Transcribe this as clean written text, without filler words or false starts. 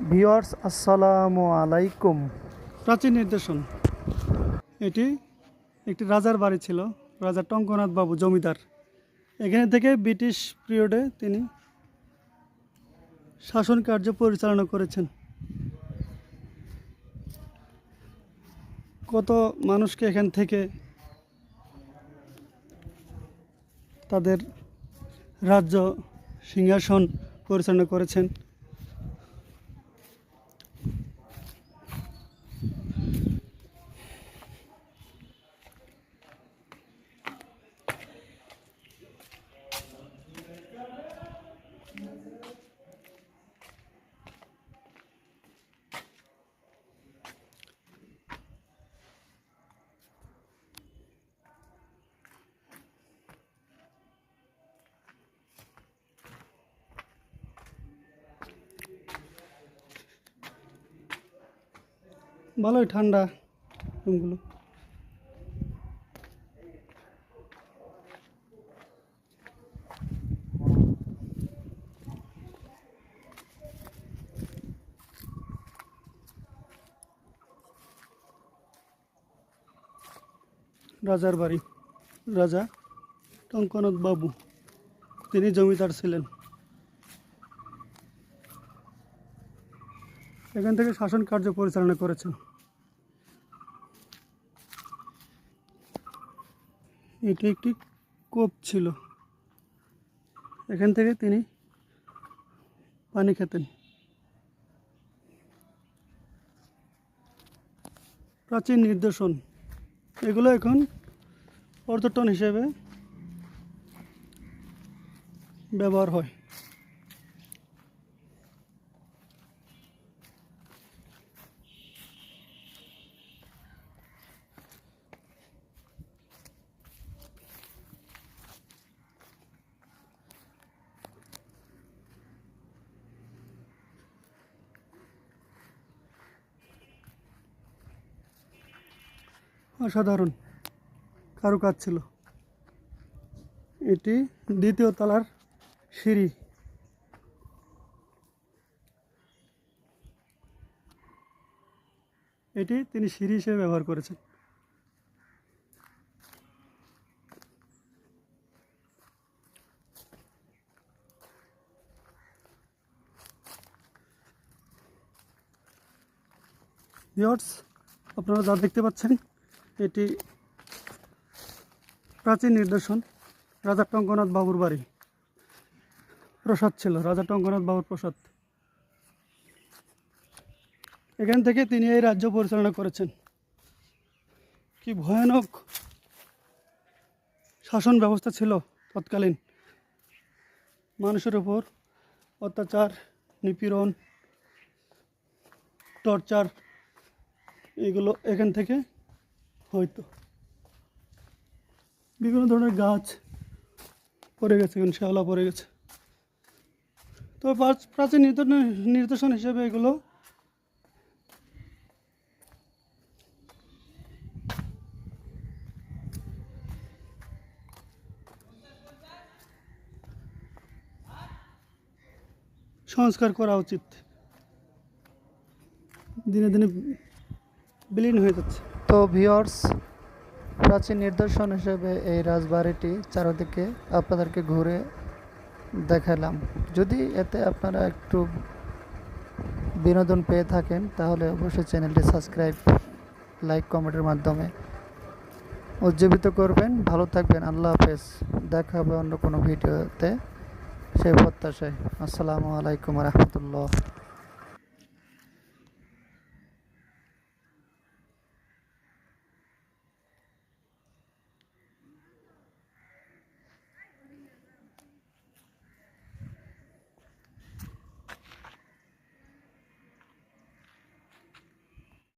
Viewers আসসালামু আলাইকুম। প্রাচীন নিদর্শন। এটি একটি রাজার বাড়ি ছিল। রাজা টঙ্কনাথ বাবু জমিদার। এখানে থেকে ব্রিটিশ পিরিয়ডে তিনি শাসন কার্য পরিচালনা করেছেন। কত মানুষকে এখান থেকে তাদের রাজ্য সিংহাসন পরিচালনা করেছেন। ভালোই ঠান্ডা রুমগুলো। রাজার বাড়ি। রাজা টঙ্কনাথ বাবু তিনি জমিদার ছিলেন। এখান থেকে শাসন কার্য পরিচালনা করেছেন। এটি একটি কূপ ছিল। এখান থেকে তিনি পানি খেতেন। প্রাচীন নিদর্শন এগুলো এখন পর্যটন হিসেবে ব্যবহার হয়। অসাধারণ কারুকাজ ছিল। এটি দ্বিতীয় তলার সিঁড়ি। এটি তিনি সিঁড়ি হিসেবে ব্যবহার করেছেন। ভিউয়ার্স, আপনারা যা দেখতে পাচ্ছেন এটি প্রাচীন নিদর্শন। রাজা টঙ্কনাথ বাবুর বাড়ি। প্রসাদ ছিল, রাজা টঙ্কনাথ বাবুর প্রসাদ। এখান থেকে তিনি এই রাজ্য পরিচালনা করেছেন। কি ভয়ানক শাসন ব্যবস্থা ছিল তৎকালীন। মানুষের উপর অত্যাচার, নিপীড়ন, টর্চার এগুলো এখান থেকে হয়তো। বিভিন্ন ধরনের গাছ পড়ে গেছে, শ্যাওলা পড়ে গেছে। তো প্রাচীন নিদর্শন হিসেবে এগুলো সংস্কার করা উচিত। দিনে দিনে বিলীন হয়ে যাচ্ছে। তো ভিউয়ার্স, প্রাচীন নিদর্শন হিসেবে এই রাজবাড়িটি চারিদিকে আপনাদেরকে ঘুরে দেখালাম। যদি এতে আপনারা একটু বিনোদন পেয়ে থাকেন তাহলে অবশ্যই চ্যানেলটি সাবস্ক্রাইব, লাইক, কমেন্টের মাধ্যমে উজ্জীবিত করবেন। ভালো থাকবেন। আল্লাহ হাফেজ। দেখা হবে অন্য কোনো ভিডিওতে, সেই প্রত্যাশায়। আসসালামু আলাইকুম রহমতুল্লাহ।